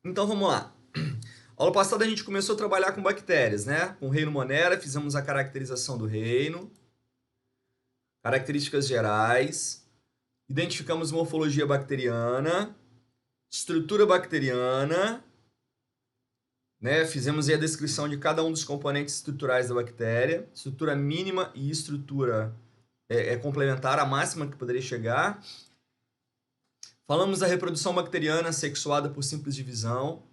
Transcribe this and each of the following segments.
Então vamos lá. Aula passada a gente começou a trabalhar com bactérias, né? Com o reino Monera, fizemos a caracterização do reino, características gerais, identificamos morfologia bacteriana, estrutura bacteriana, né? Fizemos aí a descrição de cada um dos componentes estruturais da bactéria, estrutura mínima e estrutura complementar, a máxima que poderia chegar. Falamos da reprodução bacteriana sexuada por simples divisão.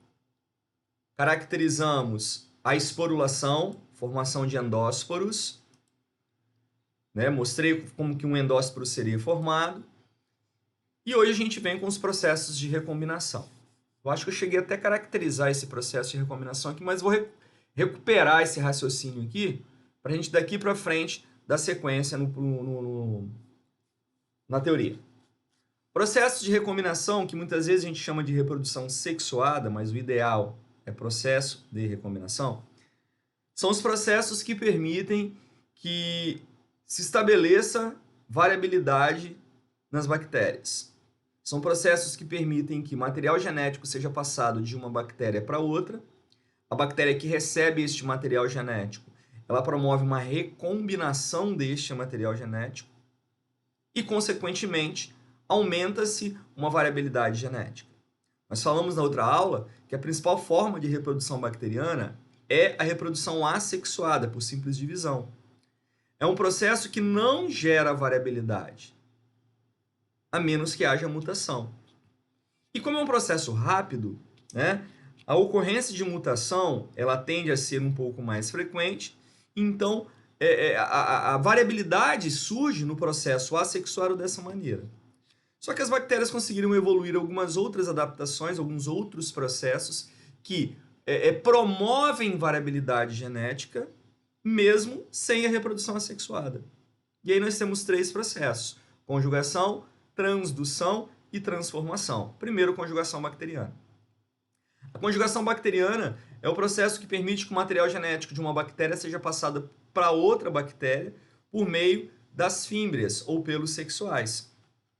Caracterizamos a esporulação, formação de endósporos, né? Mostrei como que um endósporo seria formado. E hoje a gente vem com os processos de recombinação. Eu acho que eu cheguei até a caracterizar esse processo de recombinação aqui, mas vou recuperar esse raciocínio aqui para a gente daqui para frente dar sequência na teoria. Processo de recombinação, que muitas vezes a gente chama de reprodução sexuada, mas o ideal é processo de recombinação, são os processos que permitem que se estabeleça variabilidade nas bactérias. São processos que permitem que material genético seja passado de uma bactéria para outra. A bactéria que recebe este material genético, ela promove uma recombinação deste material genético e, consequentemente, aumenta-se uma variabilidade genética. Nós falamos na outra aula que a principal forma de reprodução bacteriana é a reprodução assexuada, por simples divisão. É um processo que não gera variabilidade, a menos que haja mutação. E como é um processo rápido, né, a ocorrência de mutação ela tende a ser um pouco mais frequente, então a variabilidade surge no processo assexuado dessa maneira. Só que as bactérias conseguiram evoluir algumas outras adaptações, alguns outros processos que promovem variabilidade genética, mesmo sem a reprodução assexuada. E aí nós temos três processos: conjugação, transdução e transformação. Primeiro, conjugação bacteriana. A conjugação bacteriana é o processo que permite que o material genético de uma bactéria seja passado para outra bactéria por meio das fímbrias ou pelos sexuais.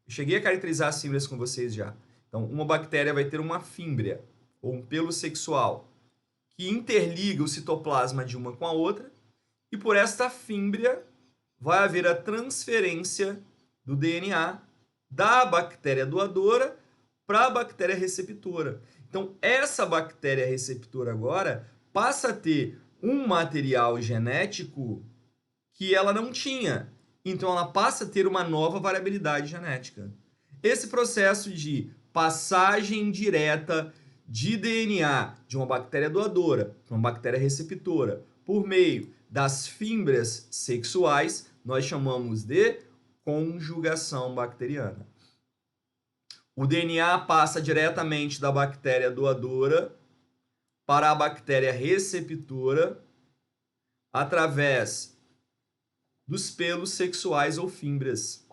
Eu cheguei a caracterizar as fímbrias com vocês já. Então, uma bactéria vai ter uma fímbria ou um pelo sexual que interliga o citoplasma de uma com a outra, e por esta fímbria vai haver a transferência do DNA da bactéria doadora para a bactéria receptora. Então, essa bactéria receptora agora passa a ter um material genético que ela não tinha. Então, ela passa a ter uma nova variabilidade genética. Esse processo de passagem direta de DNA de uma bactéria doadora para uma bactéria receptora por meio das fímbrias sexuais, nós chamamos de conjugação bacteriana. O DNA passa diretamente da bactéria doadora para a bactéria receptora através dos pelos sexuais ou fímbrias,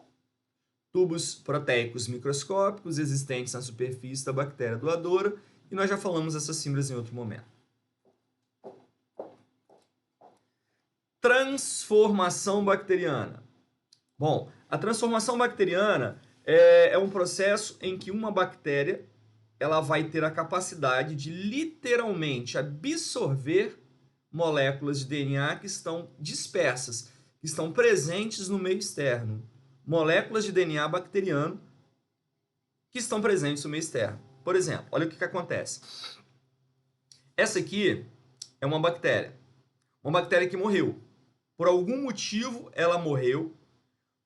tubos proteicos microscópicos existentes na superfície da bactéria doadora, e nós já falamos dessas fímbrias em outro momento. Transformação bacteriana. Bom, a transformação bacteriana é um processo em que uma bactéria ela vai ter a capacidade de literalmente absorver moléculas de DNA que estão dispersas, que estão presentes no meio externo. Moléculas de DNA bacteriano que estão presentes no meio externo. Por exemplo, olha o que acontece. Essa aqui é uma bactéria que morreu. Por algum motivo ela morreu,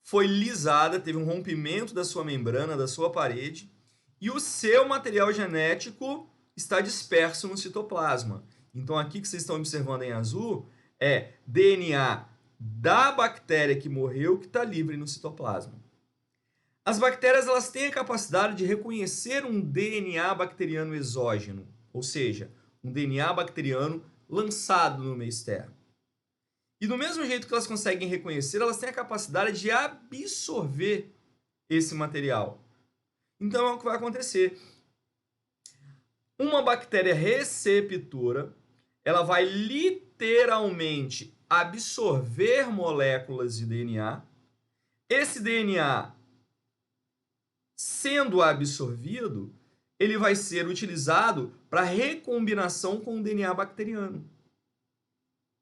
foi lisada, teve um rompimento da sua membrana, da sua parede, e o seu material genético está disperso no citoplasma. Então aqui que vocês estão observando em azul é DNA da bactéria que morreu que está livre no citoplasma. As bactérias elas têm a capacidade de reconhecer um DNA bacteriano exógeno, ou seja, um DNA bacteriano lançado no meio externo. E do mesmo jeito que elas conseguem reconhecer, elas têm a capacidade de absorver esse material. Então é o que vai acontecer. Uma bactéria receptora, ela vai literalmente absorver moléculas de DNA. Esse DNA, sendo absorvido, ele vai ser utilizado para recombinação com o DNA bacteriano.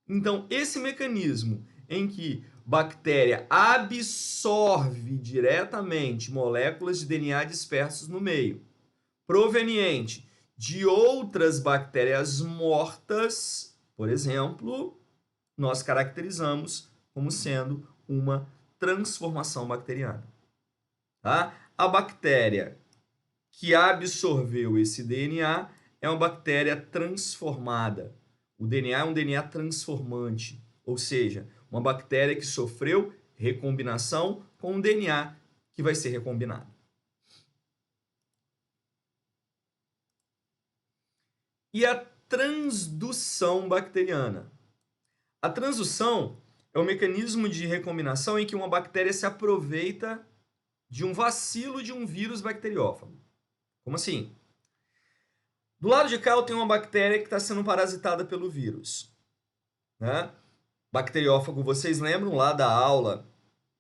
Então, esse mecanismo em que bactéria absorve diretamente moléculas de DNA dispersos no meio, proveniente de outras bactérias mortas, por exemplo, nós caracterizamos como sendo uma transformação bacteriana. Tá? A bactéria que absorveu esse DNA é uma bactéria transformada. O DNA é um DNA transformante, ou seja, uma bactéria que sofreu recombinação com um DNA que vai ser recombinado. E a transdução bacteriana. A transdução é um mecanismo de recombinação em que uma bactéria se aproveita de um vacilo de um vírus bacteriófago. Como assim? Do lado de cá eu tenho uma bactéria que está sendo parasitada pelo vírus. Né? Bacteriófago, vocês lembram lá da aula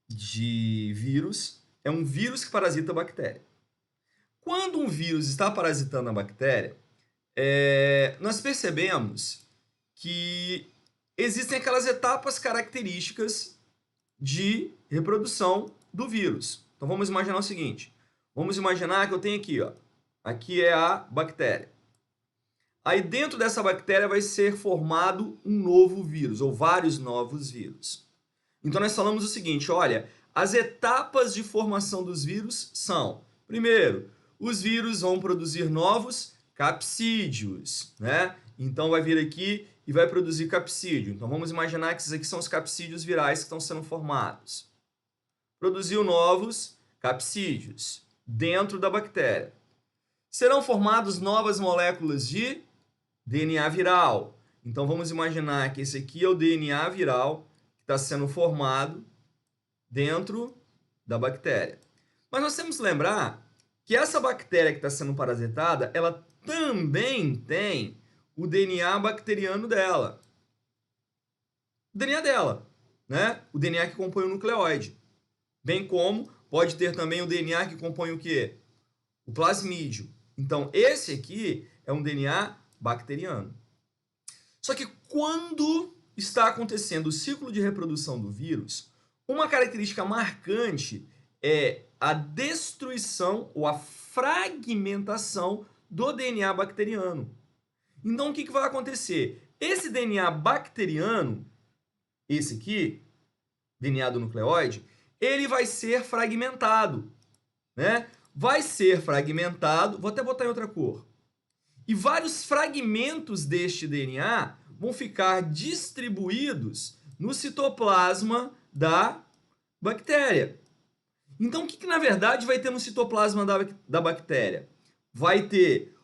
de vírus? É um vírus que parasita a bactéria. Quando um vírus está parasitando a bactéria, nós percebemos que existem aquelas etapas características de reprodução do vírus. Então vamos imaginar o seguinte: vamos imaginar que eu tenho aqui, ó, aqui é a bactéria. Aí dentro dessa bactéria vai ser formado um novo vírus, ou vários novos vírus. Então nós falamos o seguinte, olha, as etapas de formação dos vírus são, primeiro, os vírus vão produzir novos capsídeos, né? Então vai vir aqui e vai produzir capsídeo. Então vamos imaginar que esses aqui são os capsídeos virais que estão sendo formados. Produziu novos capsídeos dentro da bactéria. Serão formadas novas moléculas de DNA viral. Então vamos imaginar que esse aqui é o DNA viral que está sendo formado dentro da bactéria. Mas nós temos que lembrar que essa bactéria que está sendo parasitada, ela também tem o DNA bacteriano dela. O DNA dela, né? O DNA que compõe o nucleóide. Bem como pode ter também o DNA que compõe o quê? O plasmídio. Então, esse aqui é um DNA bacteriano. Só que quando está acontecendo o ciclo de reprodução do vírus, uma característica marcante é a destruição ou a fragmentação do DNA bacteriano. Então, o que vai acontecer? Esse DNA bacteriano, esse aqui, DNA do nucleóide, ele vai ser fragmentado, né? Vai ser fragmentado, vou até botar em outra cor. E vários fragmentos deste DNA vão ficar distribuídos no citoplasma da bactéria. Então, o que na verdade vai ter no citoplasma da bactéria? Vai ter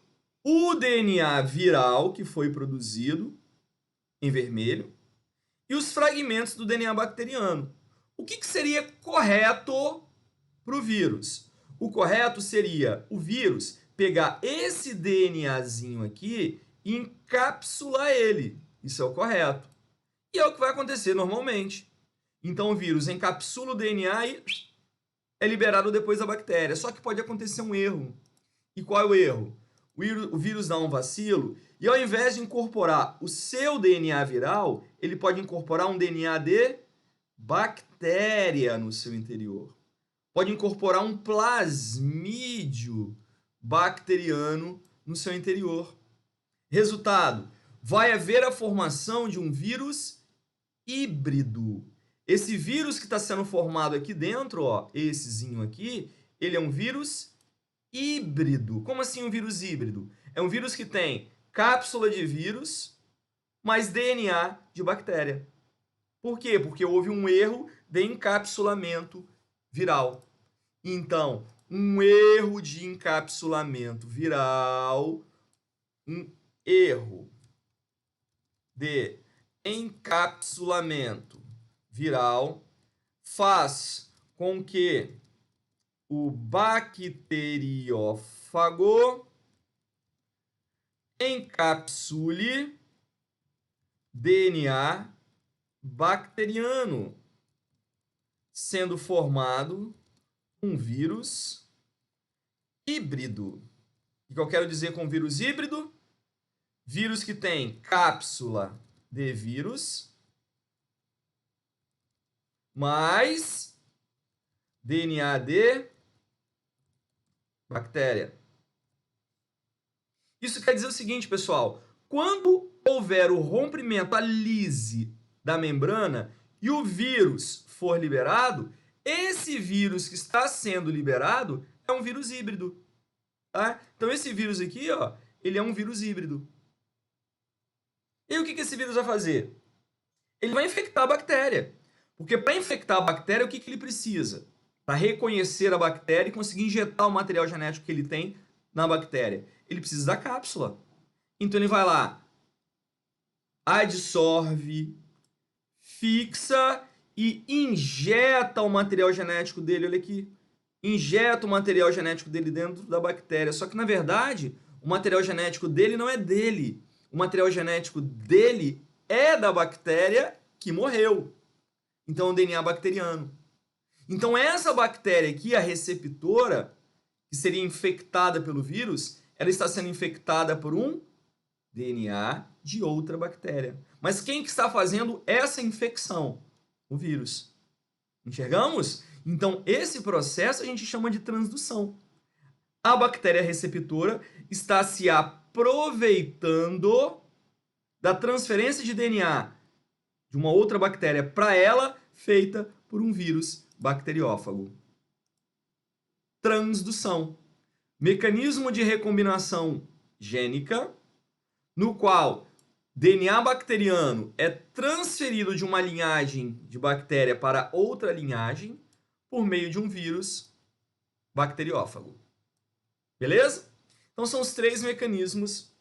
o DNA viral que foi produzido em vermelho e os fragmentos do DNA bacteriano. O que seria correto para o vírus? O correto seria o vírus pegar esse DNAzinho aqui e encapsular ele. Isso é o correto. E é o que vai acontecer normalmente. Então o vírus encapsula o DNA e é liberado depois da bactéria. Só que pode acontecer um erro. E qual é o erro? O vírus dá um vacilo e ao invés de incorporar o seu DNA viral, ele pode incorporar um DNA de bactéria no seu interior. Pode incorporar um plasmídio bacteriano no seu interior. Resultado, vai haver a formação de um vírus híbrido. Esse vírus que está sendo formado aqui dentro, ó, essezinho aqui, ele é um vírus híbrido. Como assim um vírus híbrido? É um vírus que tem cápsula de vírus, mais DNA de bactéria. Por quê? Porque houve um erro de encapsulamento viral. Então, um erro de encapsulamento viral, um erro de encapsulamento viral faz com que o bacteriófago encapsule DNA bacteriano, sendo formado um vírus híbrido. O que eu quero dizer com vírus híbrido? Vírus que tem cápsula de vírus mais DNA de bactéria. Isso quer dizer o seguinte, pessoal. Quando houver o rompimento, a lise da membrana e o vírus for liberado, esse vírus que está sendo liberado é um vírus híbrido. Tá? Então esse vírus aqui, ó, ele é um vírus híbrido. E o que esse vírus vai fazer? Ele vai infectar a bactéria. Porque para infectar a bactéria, o que ele precisa? Para reconhecer a bactéria e conseguir injetar o material genético que ele tem na bactéria. Ele precisa da cápsula. Então ele vai lá, adsorve, fixa e injeta o material genético dele, olha aqui. Injeta o material genético dele dentro da bactéria. Só que, na verdade, o material genético dele não é dele. O material genético dele é da bactéria que morreu. Então, é um DNA bacteriano. Então, essa bactéria aqui, a receptora, que seria infectada pelo vírus, ela está sendo infectada por um DNA de outra bactéria. Mas quem que está fazendo essa infecção? O vírus. Enxergamos? Então, esse processo a gente chama de transdução. A bactéria receptora está se aproveitando da transferência de DNA de uma outra bactéria para ela, feita por um vírus bacteriófago. Transdução. Mecanismo de recombinação gênica, no qual DNA bacteriano é transferido de uma linhagem de bactéria para outra linhagem por meio de um vírus bacteriófago. Beleza? Então são os três mecanismos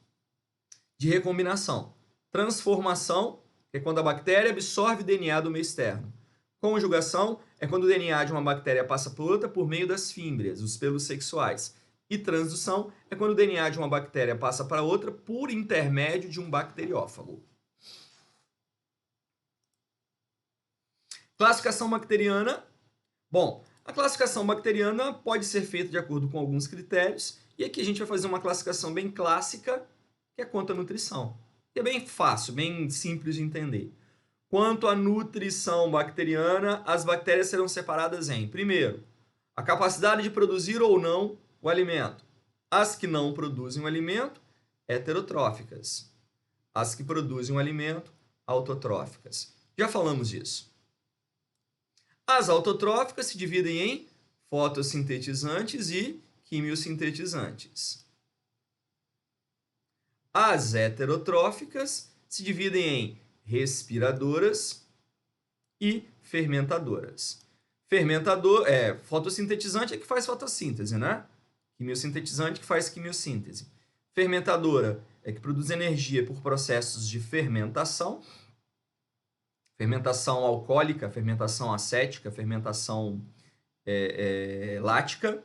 de recombinação. Transformação, que é quando a bactéria absorve DNA do meio externo. Conjugação é quando o DNA de uma bactéria passa por outra por meio das fímbrias, os pelos sexuais. E transdução é quando o DNA de uma bactéria passa para outra por intermédio de um bacteriófago. Classificação bacteriana. Bom, a classificação bacteriana pode ser feita de acordo com alguns critérios. E aqui a gente vai fazer uma classificação bem clássica, que é quanto à nutrição. E é bem fácil, bem simples de entender. Quanto à nutrição bacteriana, as bactérias serão separadas em, primeiro, a capacidade de produzir ou não o alimento. As que não produzem o alimento, heterotróficas. As que produzem o alimento, autotróficas. Já falamos disso. As autotróficas se dividem em fotossintetizantes e quimiosintetizantes. As heterotróficas se dividem em respiradoras e fermentadoras. Fotossintetizante é que faz fotossíntese, né? Quimiosintetizante que faz quimiossíntese. Fermentadora é que produz energia por processos de fermentação. Fermentação alcoólica, fermentação acética, fermentação lática.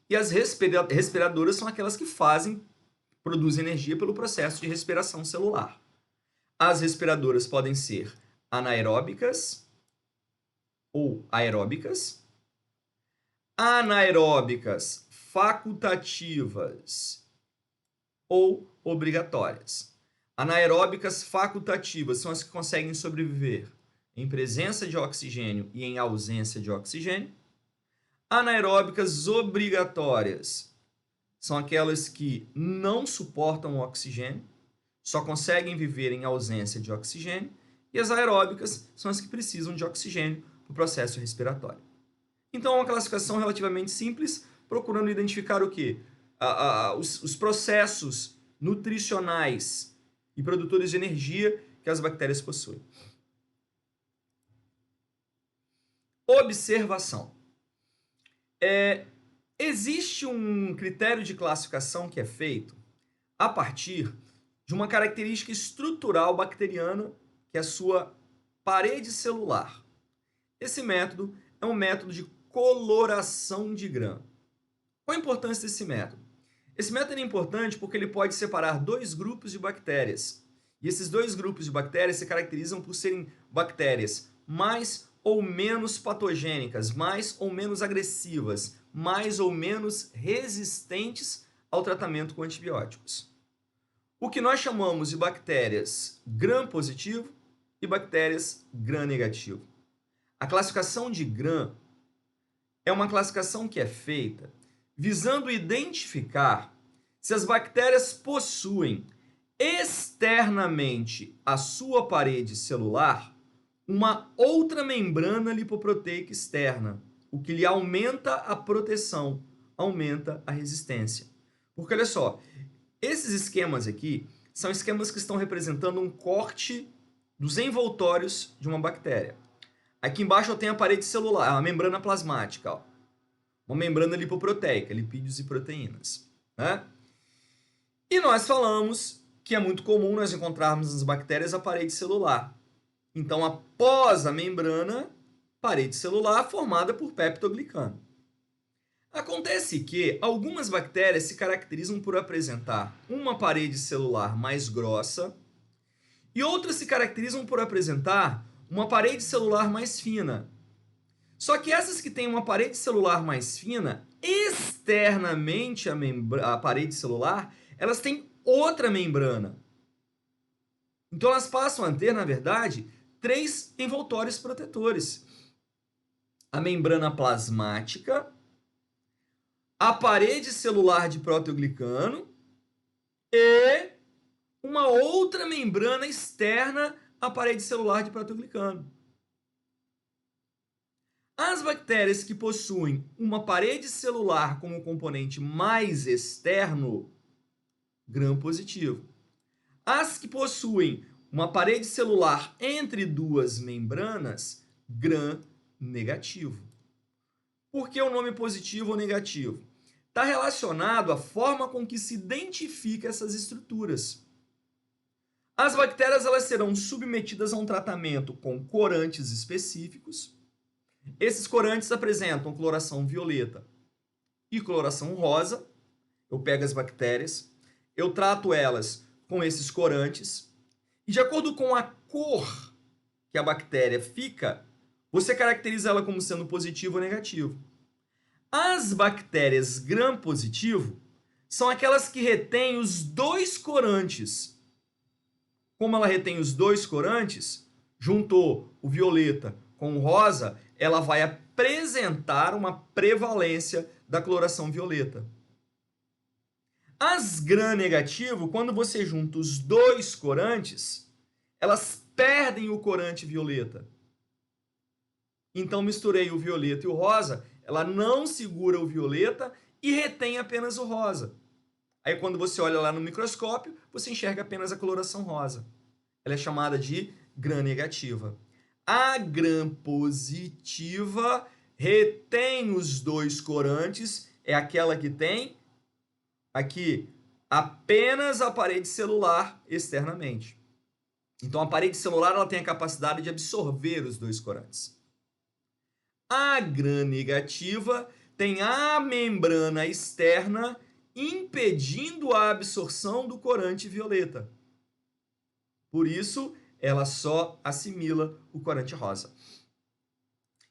E as respiradoras são aquelas que produzem energia pelo processo de respiração celular. As respiradoras podem ser anaeróbicas ou aeróbicas. Anaeróbicas facultativas ou obrigatórias. Anaeróbicas facultativas são as que conseguem sobreviver em presença de oxigênio e em ausência de oxigênio. Anaeróbicas obrigatórias são aquelas que não suportam o oxigênio, só conseguem viver em ausência de oxigênio. E as aeróbicas são as que precisam de oxigênio para o processo respiratório. Então, é uma classificação relativamente simples, procurando identificar o quê? Os processos nutricionais e produtores de energia que as bactérias possuem. Observação. Existe um critério de classificação que é feito a partir de uma característica estrutural bacteriana, que é a sua parede celular. Esse método é um método de coloração de Gram. Qual a importância desse método? Esse método é importante porque ele pode separar dois grupos de bactérias. E esses dois grupos de bactérias se caracterizam por serem bactérias mais ou menos patogênicas, mais ou menos agressivas, mais ou menos resistentes ao tratamento com antibióticos. O que nós chamamos de bactérias gram-positivo e bactérias gram-negativo. A classificação de gram é uma classificação que é feita visando identificar se as bactérias possuem externamente à sua parede celular uma outra membrana lipoproteica externa, o que lhe aumenta a proteção, aumenta a resistência. Porque olha só, esses esquemas aqui são esquemas que estão representando um corte dos envoltórios de uma bactéria. Aqui embaixo eu tenho a parede celular, a membrana plasmática, ó. Uma membrana lipoproteica, lipídios e proteínas, né? E nós falamos que é muito comum nós encontrarmos nas bactérias a parede celular. Então, após a membrana, parede celular formada por peptoglicano. Acontece que algumas bactérias se caracterizam por apresentar uma parede celular mais grossa e outras se caracterizam por apresentar uma parede celular mais fina. Só que essas que têm uma parede celular mais fina, externamente a parede celular, elas têm outra membrana. Então elas passam a ter, na verdade, 3 envoltórios protetores. A membrana plasmática, a parede celular de proteoglicano e uma outra membrana externa à parede celular de proteoglicano. As bactérias que possuem uma parede celular como componente mais externo, gram-positivo. As que possuem uma parede celular entre duas membranas, gram-negativo. Por que o nome positivo ou negativo? Está relacionado à forma com que se identifica essas estruturas. As bactérias elas serão submetidas a um tratamento com corantes específicos. Esses corantes apresentam coloração violeta e coloração rosa. Eu pego as bactérias, eu trato elas com esses corantes e de acordo com a cor que a bactéria fica, você caracteriza ela como sendo positivo ou negativo. As bactérias gram-positivo são aquelas que retêm os 2 corantes. Como ela retém os 2 corantes, juntou o violeta com o rosa, ela vai apresentar uma prevalência da coloração violeta. As gram-negativo, quando você junta os 2 corantes, elas perdem o corante violeta. Então misturei o violeta e o rosa, ela não segura o violeta e retém apenas o rosa. Aí quando você olha lá no microscópio, você enxerga apenas a coloração rosa. Ela é chamada de gram-negativa. A gram-positiva retém os 2 corantes, é aquela que tem aqui apenas a parede celular externamente. Então a parede celular ela tem a capacidade de absorver os 2 corantes. A gram-negativa tem a membrana externa impedindo a absorção do corante violeta. Por isso, ela só assimila o corante rosa.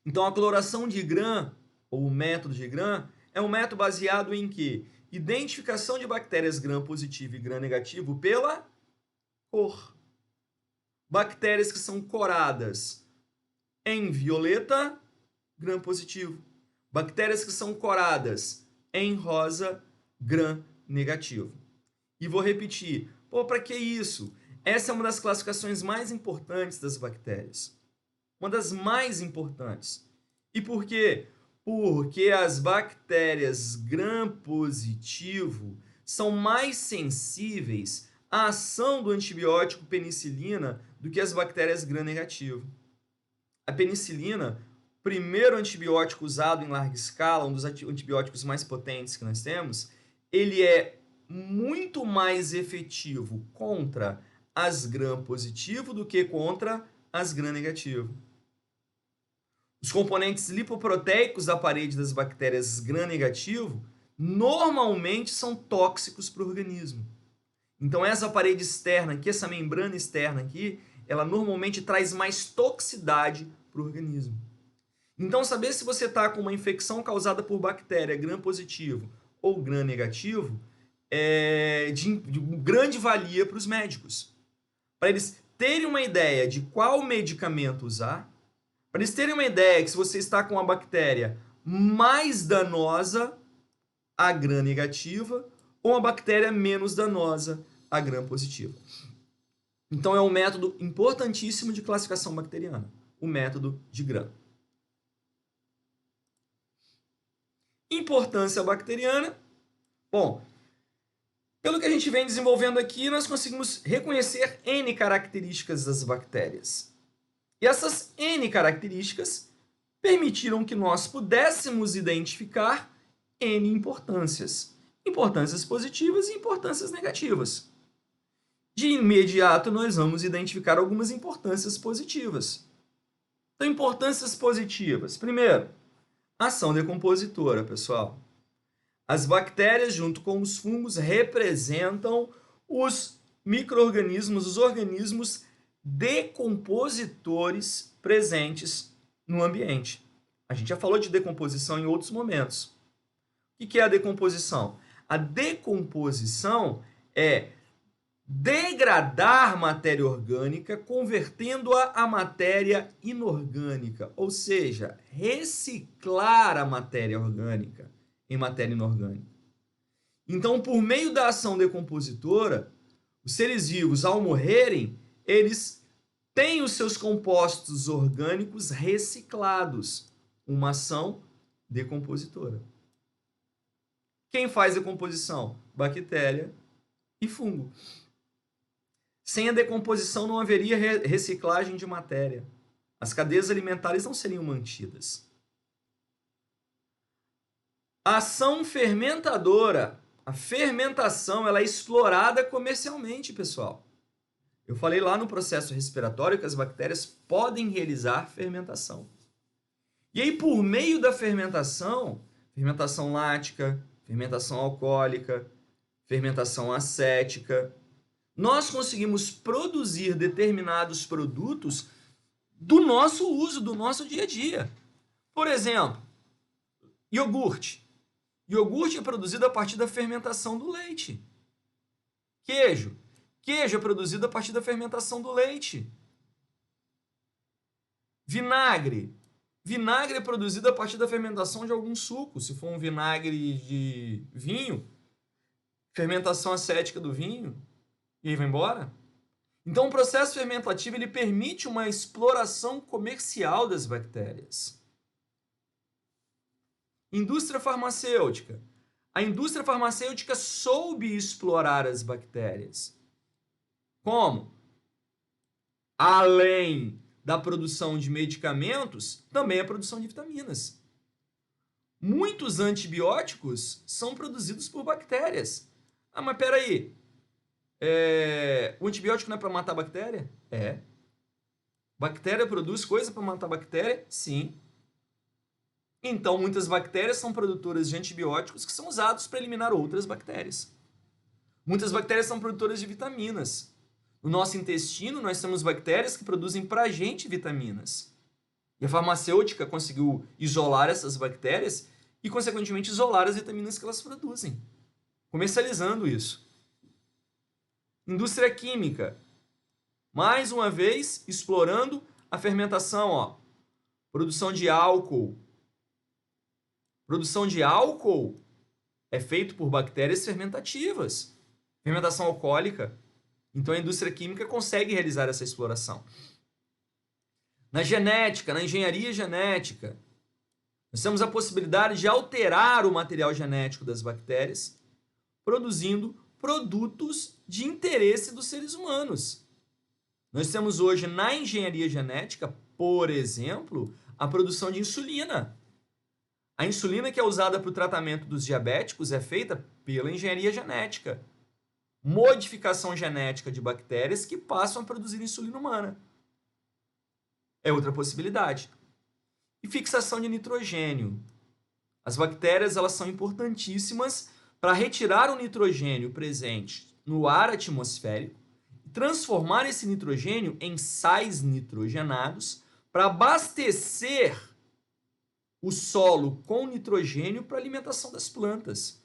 Então, a coloração de gram, ou o método de gram, é um método baseado em que? Identificação de bactérias gram-positivo e gram-negativo pela cor. Bactérias que são coradas em violeta, gram-positivo. Bactérias que são coradas em rosa, gram-negativo. E vou repetir. Pô, para que isso? Essa é uma das classificações mais importantes das bactérias. Uma das mais importantes. E por quê? Porque as bactérias gram-positivo são mais sensíveis à ação do antibiótico penicilina do que as bactérias gram-negativo. A penicilina, primeiro antibiótico usado em larga escala, um dos antibióticos mais potentes que nós temos, ele é muito mais efetivo contra as gram-positivo do que contra as gram-negativo. Os componentes lipoproteicos da parede das bactérias gram-negativo normalmente são tóxicos para o organismo. Então essa parede externa aqui, essa membrana externa aqui, ela normalmente traz mais toxicidade para o organismo. Então saber se você está com uma infecção causada por bactéria gram-positivo ou gram-negativo de grande valia para os médicos. Para eles terem uma ideia de qual medicamento usar, para eles terem uma ideia que se você está com uma bactéria mais danosa, a gram negativa, ou uma bactéria menos danosa, a gram positiva. Então é um método importantíssimo de classificação bacteriana, o método de gram. Importância bacteriana. Bom, pelo que a gente vem desenvolvendo aqui, nós conseguimos reconhecer N características das bactérias. E essas N características permitiram que nós pudéssemos identificar N importâncias. Importâncias positivas e importâncias negativas. De imediato, nós vamos identificar algumas importâncias positivas. Então, importâncias positivas. Primeiro, ação decompositora, pessoal. As bactérias, junto com os fungos, representam os micro-organismos, os organismos decompositores presentes no ambiente. A gente já falou de decomposição em outros momentos. O que é a decomposição? A decomposição é degradar matéria orgânica, convertendo-a a matéria inorgânica, ou seja, reciclar a matéria orgânica em matéria inorgânica. Então, por meio da ação decompositora, os seres vivos, ao morrerem, eles têm os seus compostos orgânicos reciclados, uma ação decompositora. Quem faz decomposição? Bactéria e fungo. Sem a decomposição não haveria reciclagem de matéria. As cadeias alimentares não seriam mantidas. A ação fermentadora. A fermentação ela é explorada comercialmente, pessoal. Eu falei lá no processo respiratório que as bactérias podem realizar fermentação. E aí, por meio da fermentação, fermentação lática, fermentação alcoólica, fermentação acética, nós conseguimos produzir determinados produtos do nosso uso, do nosso dia a dia. Por exemplo, iogurte. Iogurte é produzido a partir da fermentação do leite. Queijo. Queijo é produzido a partir da fermentação do leite. Vinagre. Vinagre é produzido a partir da fermentação de algum suco. Se for um vinagre de vinho, fermentação acética do vinho, e aí vai embora. Então, o processo fermentativo ele permite uma exploração comercial das bactérias. Indústria farmacêutica. A indústria farmacêutica soube explorar as bactérias. Como? Além da produção de medicamentos, também a produção de vitaminas. Muitos antibióticos são produzidos por bactérias. Ah, mas peraí. O antibiótico não é para matar a bactéria? É. Bactéria produz coisa para matar a bactéria? Sim. Então, muitas bactérias são produtoras de antibióticos que são usados para eliminar outras bactérias. Muitas bactérias são produtoras de vitaminas. No nosso intestino, nós temos bactérias que produzem para a gente vitaminas. E a farmacêutica conseguiu isolar essas bactérias e, consequentemente, isolar as vitaminas que elas produzem, comercializando isso. Indústria química. Mais uma vez, explorando a fermentação. Produção de álcool. Produção de álcool é feito por bactérias fermentativas. Fermentação alcoólica. Então, a indústria química consegue realizar essa exploração. Na genética, na engenharia genética, nós temos a possibilidade de alterar o material genético das bactérias, produzindo produtos de interesse dos seres humanos. Nós temos hoje, na engenharia genética, por exemplo, a produção de insulina. A insulina que é usada para o tratamento dos diabéticos é feita pela engenharia genética. Modificação genética de bactérias que passam a produzir insulina humana. É outra possibilidade. E fixação de nitrogênio. As bactérias elas são importantíssimas para retirar o nitrogênio presente no ar atmosférico e transformar esse nitrogênio em sais nitrogenados para abastecer o solo com nitrogênio para a alimentação das plantas.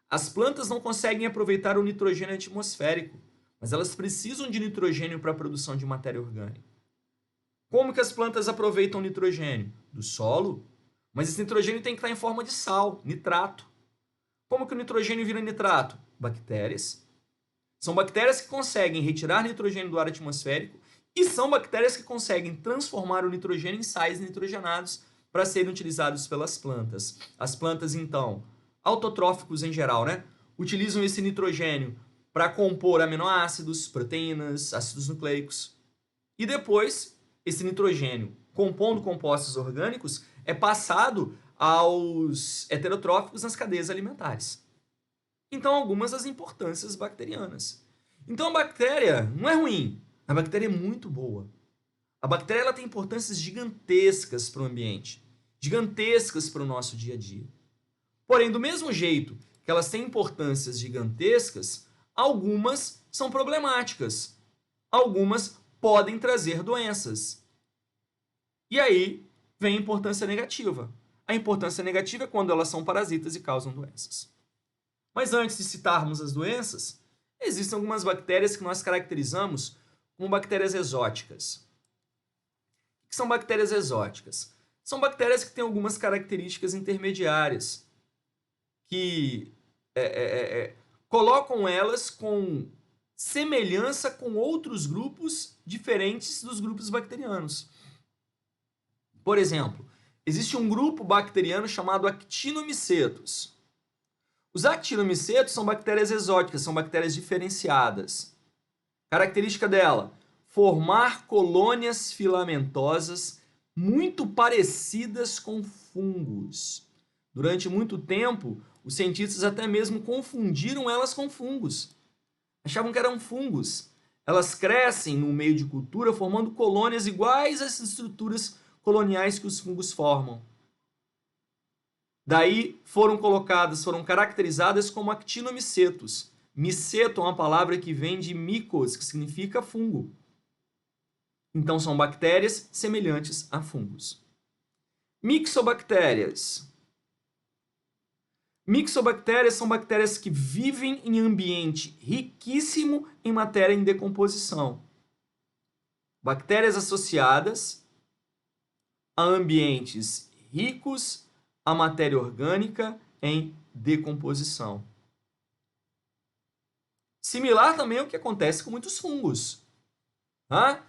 As plantas não conseguem aproveitar o nitrogênio atmosférico, mas elas precisam de nitrogênio para a produção de matéria orgânica. Como que as plantas aproveitam o nitrogênio? Do solo, mas esse nitrogênio tem que estar em forma de sal, nitrato. Como que o nitrogênio vira nitrato? Bactérias. São bactérias que conseguem retirar nitrogênio do ar atmosférico e são bactérias que conseguem transformar o nitrogênio em sais nitrogenados para serem utilizados pelas plantas. As plantas, então, autotróficos em geral, né? Utilizam esse nitrogênio para compor aminoácidos, proteínas, ácidos nucleicos. E depois, esse nitrogênio, compondo compostos orgânicos, é passado aos heterotróficos nas cadeias alimentares. Então, algumas das importâncias bacterianas. Então, a bactéria não é ruim, a bactéria é muito boa. A bactéria ela tem importâncias gigantescas para o ambiente, gigantescas para o nosso dia a dia. Porém, do mesmo jeito que elas têm importâncias gigantescas, algumas são problemáticas. Algumas podem trazer doenças. E aí vem a importância negativa. A importância negativa é quando elas são parasitas e causam doenças. Mas antes de citarmos as doenças, existem algumas bactérias que nós caracterizamos como bactérias exóticas. O que são bactérias exóticas? São bactérias que têm algumas características intermediárias, que colocam elas com semelhança com outros grupos diferentes dos grupos bacterianos. Por exemplo, existe um grupo bacteriano chamado Actinomicetos. Os actinomicetos são bactérias exóticas, são bactérias diferenciadas. Característica dela: formar colônias filamentosas muito parecidas com fungos. Durante muito tempo, os cientistas até mesmo confundiram elas com fungos. Achavam que eram fungos. Elas crescem no meio de cultura formando colônias iguais às estruturas coloniais que os fungos formam. Daí foram caracterizadas como actinomicetos. Miceto é uma palavra que vem de micos, que significa fungo. Então são bactérias semelhantes a fungos. Mixobactérias. Mixobactérias são bactérias que vivem em ambiente riquíssimo em matéria em decomposição. Bactérias associadas a ambientes ricos a matéria orgânica em decomposição. Similar também ao que acontece com muitos fungos. Tá?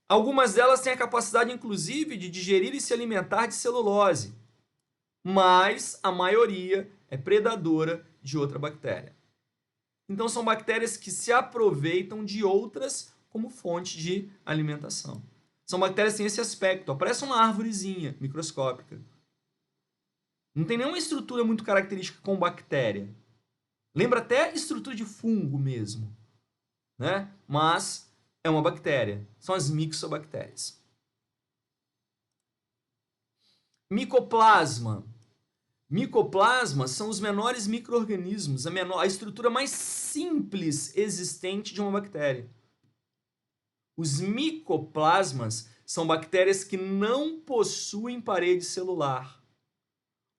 Algumas delas têm a capacidade, inclusive, de digerir e se alimentar de celulose, mas a maioria é predadora de outra bactéria. Então, são bactérias que se aproveitam de outras como fonte de alimentação. São bactérias que têm esse aspecto, parece uma árvorezinha microscópica. Não tem nenhuma estrutura muito característica com bactéria. Lembra até estrutura de fungo mesmo, né? Mas é uma bactéria. São as mixobactérias. Micoplasma. Micoplasma são os menores micro-organismos, a estrutura mais simples existente de uma bactéria. Os micoplasmas são bactérias que não possuem parede celular,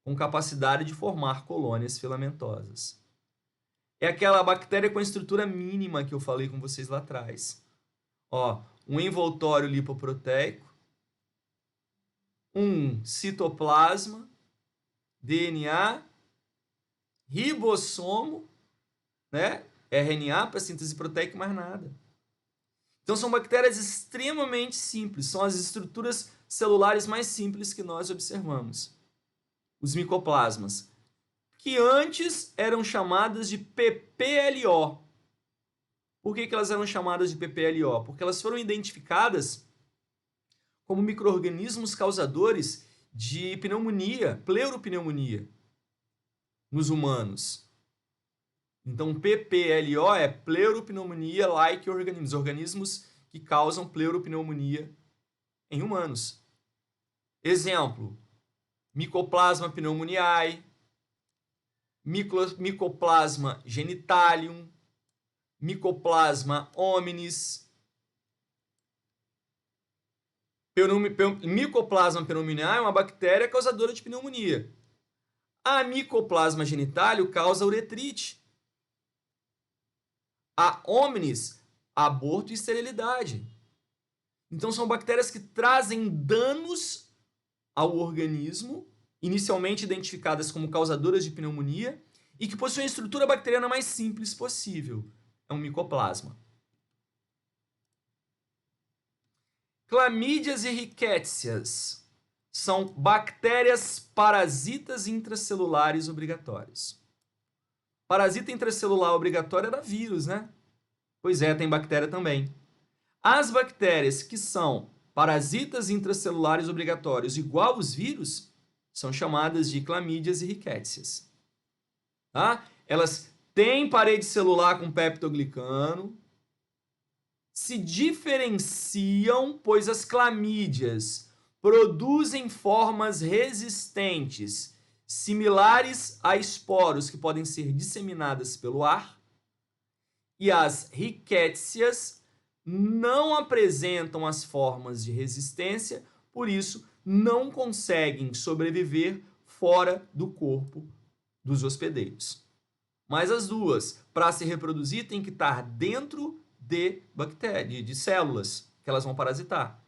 com capacidade de formar colônias filamentosas. É aquela bactéria com a estrutura mínima que eu falei com vocês lá atrás. Ó, um envoltório lipoproteico, um citoplasma, DNA, ribossomo, né? RNA para síntese proteica e mais nada. Então são bactérias extremamente simples, são as estruturas celulares mais simples que nós observamos. Os micoplasmas, que antes eram chamadas de PPLO. Por que elas eram chamadas de PPLO? Porque elas foram identificadas como micro-organismos causadores de pneumonia, pleuropneumonia, nos humanos. Então, PPLO é pleuropneumonia-like organisms, organismos que causam pleuropneumonia em humanos. Exemplo: Mycoplasma pneumoniae, Mycoplasma genitalium, Mycoplasma hominis. Mycoplasma pneumoniae é uma bactéria causadora de pneumonia. A Mycoplasma genitalium causa uretrite. A Hominis, aborto e esterilidade. Então são bactérias que trazem danos ao organismo, inicialmente identificadas como causadoras de pneumonia, e que possuem a estrutura bacteriana mais simples possível. É um micoplasma. Clamídias e rickétsias são bactérias parasitas intracelulares obrigatórios. Parasita intracelular obrigatório era vírus, né? Pois é, tem bactéria também. As bactérias que são parasitas intracelulares obrigatórios igual os vírus são chamadas de clamídias e rickétsias. Tá? Elas têm parede celular com peptoglicano, se diferenciam, pois as clamídias produzem formas resistentes, similares a esporos que podem ser disseminadas pelo ar, e as rickétsias não apresentam as formas de resistência, por isso não conseguem sobreviver fora do corpo dos hospedeiros. Mas as duas, para se reproduzir, tem que estar dentro de bactérias, de células que elas vão parasitar.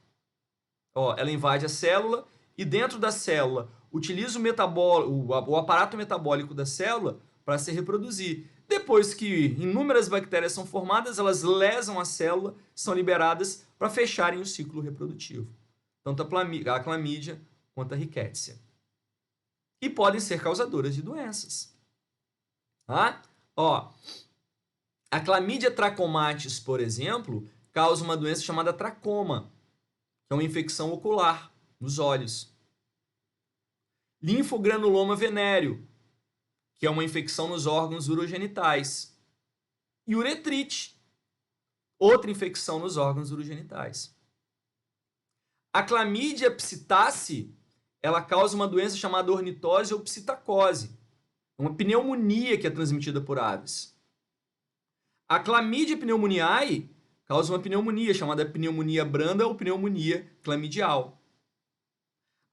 Ó, ela invade a célula e dentro da célula utiliza o aparato metabólico da célula para se reproduzir. Depois que inúmeras bactérias são formadas, elas lesam a célula, são liberadas para fecharem o ciclo reprodutivo. Tanto a clamídia quanto a rickétsia. E podem ser causadoras de doenças. Tá? Ó, a Chlamydia trachomatis, por exemplo, causa uma doença chamada tracoma, que é uma infecção ocular nos olhos. Linfogranuloma venéreo, que é uma infecção nos órgãos urogenitais. E uretrite, outra infecção nos órgãos urogenitais. A Chlamydia psittaci, ela causa uma doença chamada ornitose ou psittacose, uma pneumonia que é transmitida por aves. A Chlamydia pneumoniae causa uma pneumonia chamada pneumonia branda ou pneumonia clamidial.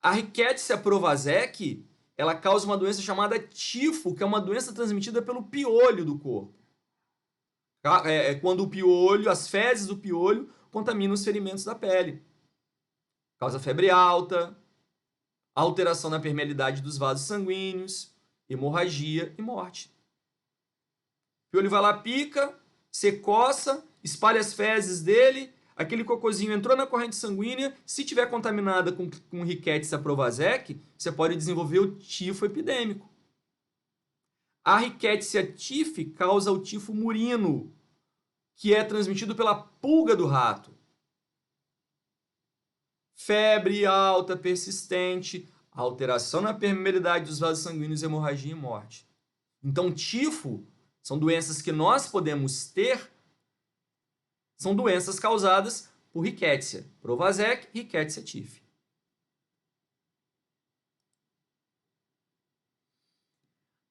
A Rickettsia provazek, ela causa uma doença chamada tifo, que é uma doença transmitida pelo piolho do corpo. É quando o piolho, as fezes do piolho, contaminam os ferimentos da pele. Causa febre alta, alteração na permeabilidade dos vasos sanguíneos, hemorragia e morte. O piolho vai lá, pica, você coça, espalha as fezes dele, aquele cocôzinho entrou na corrente sanguínea, se tiver contaminada com Rickettsia provazek, você pode desenvolver o tifo epidêmico. A Rickettsia tifo causa o tifo murino, que é transmitido pela pulga do rato. Febre alta, persistente, alteração na permeabilidade dos vasos sanguíneos, hemorragia e morte. Então, tifo são doenças que nós podemos ter, são doenças causadas por Rickettsia provazek, Rickettsia tifo.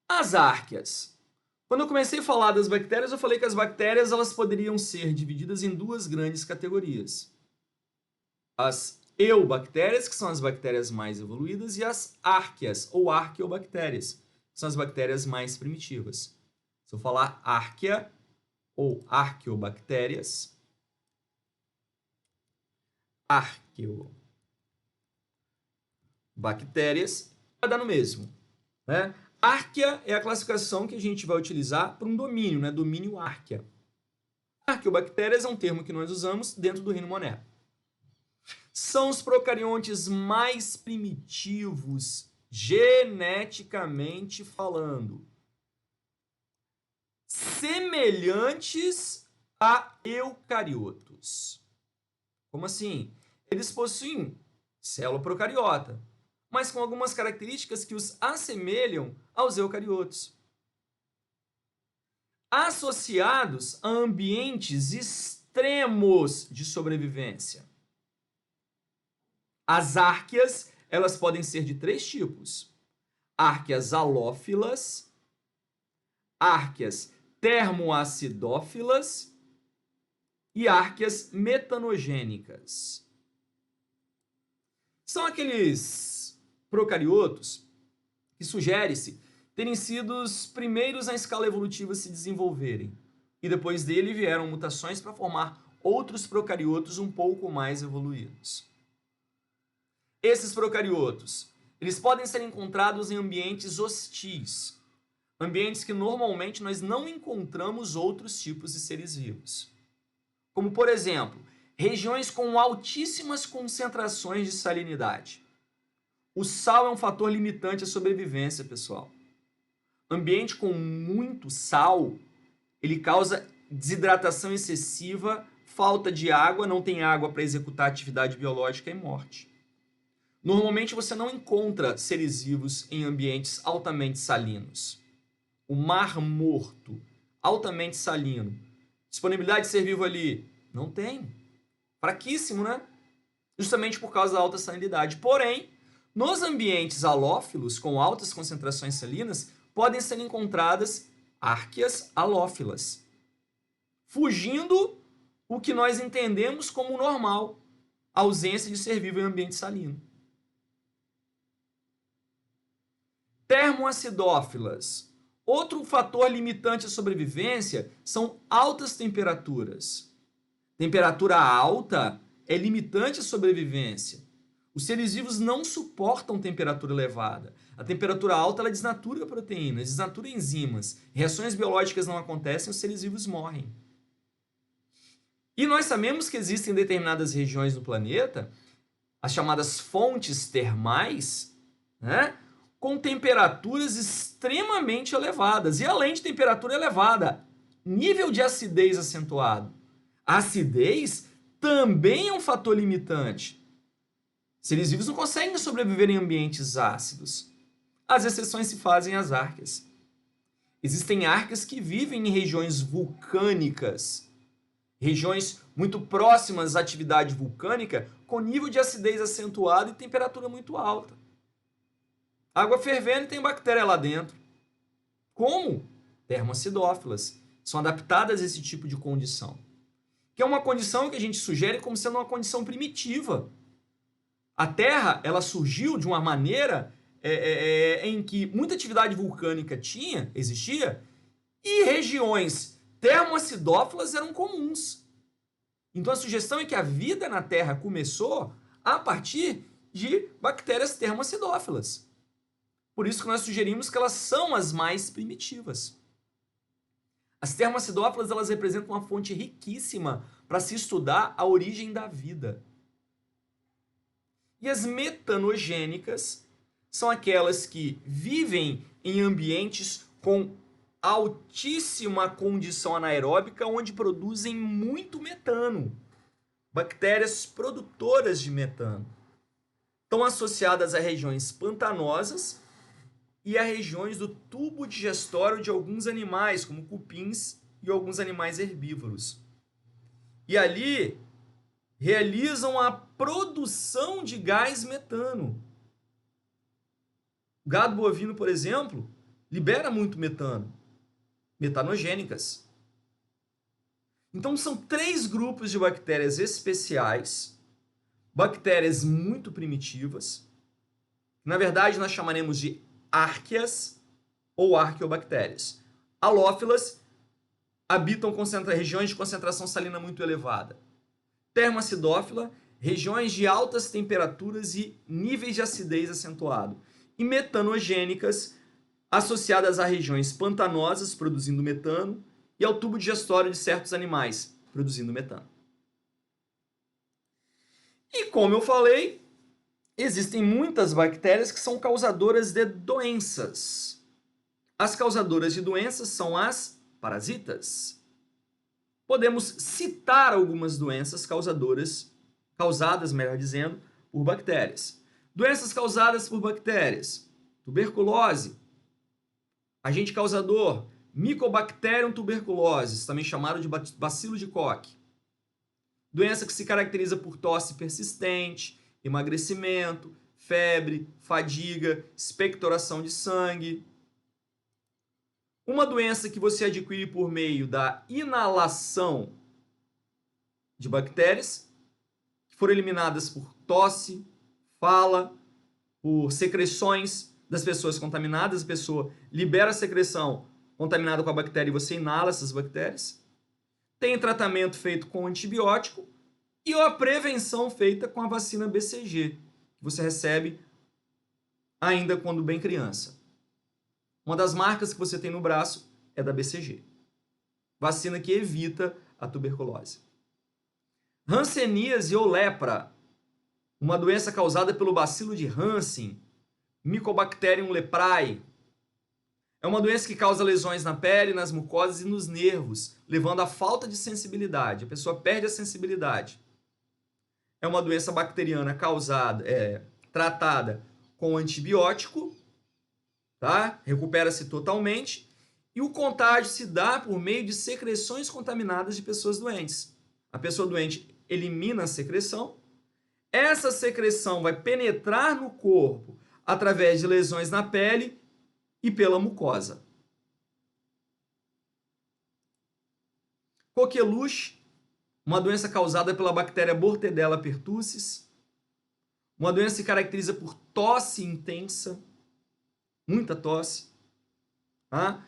As árqueas. Quando eu comecei a falar das bactérias, eu falei que as bactérias elas poderiam ser divididas em duas grandes categorias. As eubactérias, que são as bactérias mais evoluídas, e as árqueas, ou arqueobactérias, que são as bactérias mais primitivas. Se eu falar árquea ou arqueobactérias, arqueobactérias vai dar no mesmo, né? Árquea é a classificação que a gente vai utilizar para um domínio, né? Domínio árquea. Arqueobactérias é um termo que nós usamos dentro do reino moné. São os procariontes mais primitivos, geneticamente falando, semelhantes a eucariotos. Como assim? Eles possuem célula procariota, mas com algumas características que os assemelham aos eucariotos. Associados a ambientes extremos de sobrevivência. As árqueas, elas podem ser de três tipos: árqueas halófilas, árqueas termoacidófilas e árqueas metanogênicas. São aqueles procariotos que sugere-se terem sido os primeiros na escala evolutiva a se desenvolverem. E depois dele vieram mutações para formar outros procariotos um pouco mais evoluídos. Esses procariotos, eles podem ser encontrados em ambientes hostis, ambientes que normalmente nós não encontramos outros tipos de seres vivos. Como, por exemplo, regiões com altíssimas concentrações de salinidade. O sal é um fator limitante à sobrevivência, pessoal. Ambiente com muito sal, ele causa desidratação excessiva, falta de água, não tem água para executar atividade biológica e morte. Normalmente você não encontra seres vivos em ambientes altamente salinos. O Mar Morto, altamente salino. Disponibilidade de ser vivo ali? Não tem. Fraquíssimo, né? Justamente por causa da alta salinidade. Porém, nos ambientes halófilos, com altas concentrações salinas, podem ser encontradas árqueas halófilas, fugindo o que nós entendemos como normal, a ausência de ser vivo em ambiente salino. Termoacidófilas. Outro fator limitante à sobrevivência são altas temperaturas. Temperatura alta é limitante à sobrevivência. Os seres vivos não suportam temperatura elevada. A temperatura alta ela desnatura proteínas, desnatura enzimas. Reações biológicas não acontecem, os seres vivos morrem. E nós sabemos que existem determinadas regiões do planeta, as chamadas fontes termais, né, com temperaturas extremamente elevadas. E além de temperatura elevada, nível de acidez acentuado. A acidez também é um fator limitante. Seres vivos não conseguem sobreviver em ambientes ácidos. As exceções se fazem às árqueas. Existem árqueas que vivem em regiões vulcânicas, regiões muito próximas à atividade vulcânica, com nível de acidez acentuado e temperatura muito alta. Água fervendo e tem bactéria lá dentro. Como? Termoacidófilas. São adaptadas a esse tipo de condição. Que é uma condição que a gente sugere como sendo uma condição primitiva. A Terra, ela surgiu de uma maneira em que muita atividade vulcânica existia, e regiões termoacidófilas eram comuns. Então a sugestão é que a vida na Terra começou a partir de bactérias termoacidófilas. Por isso que nós sugerimos que elas são as mais primitivas. As termoacidófilas elas representam uma fonte riquíssima para se estudar a origem da vida. E as metanogênicas são aquelas que vivem em ambientes com altíssima condição anaeróbica, onde produzem muito metano. Bactérias produtoras de metano. Estão associadas a regiões pantanosas e a regiões do tubo digestório de alguns animais, como cupins e alguns animais herbívoros. E ali realizam a produção de gás metano. O gado bovino, por exemplo, libera muito metano. Metanogênicas. Então são 3 grupos de bactérias especiais, bactérias muito primitivas, na verdade nós chamaremos de árqueas ou arqueobactérias. Halófilas habitam regiões de concentração salina muito elevada. Termoacidófila, regiões de altas temperaturas e níveis de acidez acentuado. E metanogênicas, associadas a regiões pantanosas, produzindo metano, e ao tubo digestório de certos animais, produzindo metano. E como eu falei, existem muitas bactérias que são causadoras de doenças. As causadoras de doenças são as parasitas. Podemos citar algumas doenças causadas, melhor dizendo, por bactérias. Doenças causadas por bactérias: tuberculose, agente causador, Mycobacterium tuberculosis, também chamado de bacilo de Koch. Doença que se caracteriza por tosse persistente, emagrecimento, febre, fadiga, expectoração de sangue. Uma doença que você adquire por meio da inalação de bactérias, que foram eliminadas por tosse, fala, por secreções das pessoas contaminadas, a pessoa libera a secreção contaminada com a bactéria e você inala essas bactérias. Tem tratamento feito com antibiótico e a prevenção feita com a vacina BCG, que você recebe ainda quando bem criança. Uma das marcas que você tem no braço é da BCG. Vacina que evita a tuberculose. Hanseníase ou lepra, uma doença causada pelo bacilo de Hansen, Mycobacterium leprae. É uma doença que causa lesões na pele, nas mucosas e nos nervos, levando à falta de sensibilidade. A pessoa perde a sensibilidade. É uma doença bacteriana tratada com antibiótico, tá? Recupera-se totalmente. E o contágio se dá por meio de secreções contaminadas de pessoas doentes. A pessoa doente elimina a secreção. Essa secreção vai penetrar no corpo através de lesões na pele e pela mucosa. Coqueluche, uma doença causada pela bactéria Bordetella pertussis. Uma doença que se caracteriza por tosse intensa, muita tosse. Tá?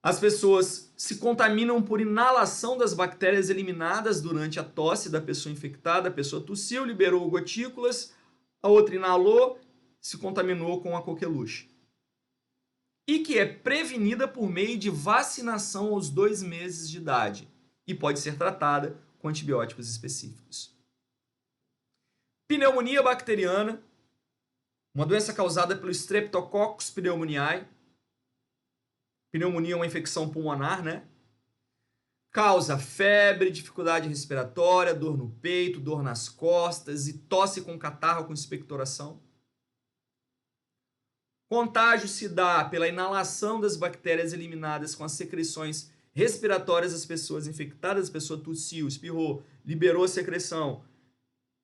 As pessoas se contaminam por inalação das bactérias eliminadas durante a tosse da pessoa infectada. A pessoa tossiu, liberou gotículas, a outra inalou, se contaminou com a coqueluche. E que é prevenida por meio de vacinação aos 2 meses de idade e pode ser tratada com antibióticos específicos. Pneumonia bacteriana, uma doença causada pelo Streptococcus pneumoniae. Pneumonia é uma infecção pulmonar, né? Causa febre, dificuldade respiratória, dor no peito, dor nas costas e tosse com catarro com expectoração. Contágio se dá pela inalação das bactérias eliminadas com as secreções respiratórias das pessoas infectadas. A pessoa tossiu, espirrou, liberou a secreção,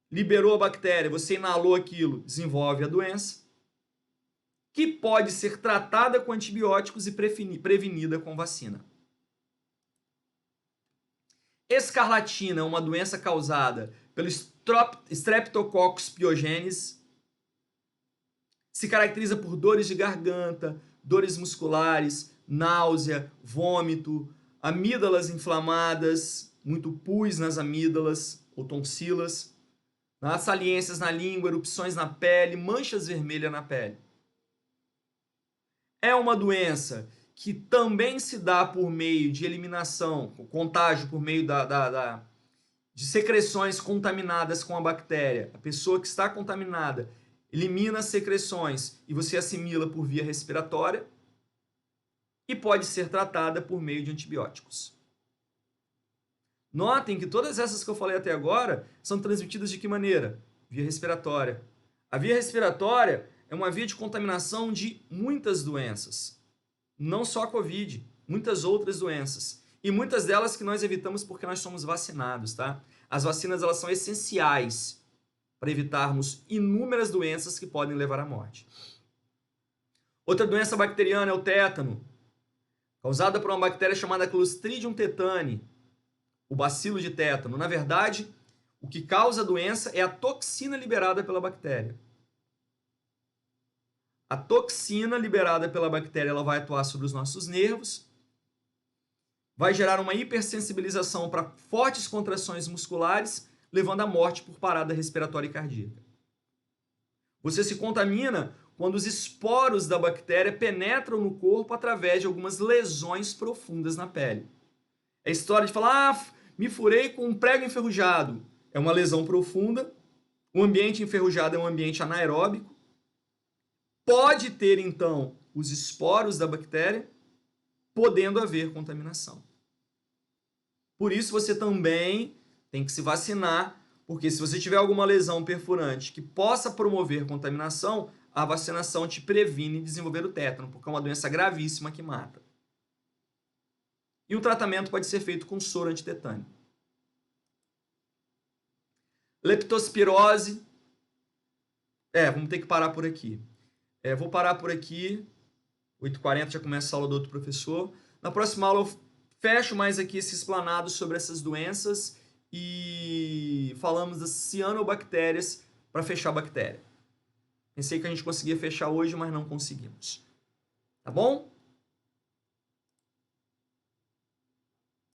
liberou a bactéria, você inalou aquilo, desenvolve a doença, que pode ser tratada com antibióticos e prevenida com vacina. Escarlatina é uma doença causada pelo Streptococcus pyogenes. Se caracteriza por dores de garganta, dores musculares, náusea, vômito, amígdalas inflamadas, muito pus nas amígdalas ou tonsilas, saliências na língua, erupções na pele, manchas vermelhas na pele. É uma doença que também se dá por meio de eliminação, contágio por meio de secreções contaminadas com a bactéria. A pessoa que está contaminada elimina as secreções e você assimila por via respiratória e pode ser tratada por meio de antibióticos. Notem que todas essas que eu falei até agora são transmitidas de que maneira? Via respiratória. A via respiratória é uma via de contaminação de muitas doenças. Não só a Covid, muitas outras doenças. E muitas delas que nós evitamos porque nós somos vacinados, tá? As vacinas, elas são essenciais para evitarmos inúmeras doenças que podem levar à morte. Outra doença bacteriana é o tétano, causada por uma bactéria chamada Clostridium tetani, o bacilo de tétano. Na verdade, o que causa a doença é a toxina liberada pela bactéria. A toxina liberada pela bactéria, ela vai atuar sobre os nossos nervos, vai gerar uma hipersensibilização para fortes contrações musculares, levando à morte por parada respiratória e cardíaca. Você se contamina quando os esporos da bactéria penetram no corpo através de algumas lesões profundas na pele. É a história de falar, me furei com um prego enferrujado. É uma lesão profunda. O ambiente enferrujado é um ambiente anaeróbico. Pode ter, então, os esporos da bactéria, podendo haver contaminação. Por isso, você também tem que se vacinar, porque se você tiver alguma lesão perfurante que possa promover contaminação, a vacinação te previne desenvolver o tétano, porque é uma doença gravíssima que mata. E o tratamento pode ser feito com soro antitetânico. Leptospirose. Vamos ter que parar por aqui. Vou parar por aqui. 8h40 já começa a aula do outro professor. Na próxima aula eu fecho mais aqui esse explanado sobre essas doenças e falamos das cianobactérias para fechar a bactéria. Pensei que a gente conseguia fechar hoje, mas não conseguimos. Tá bom?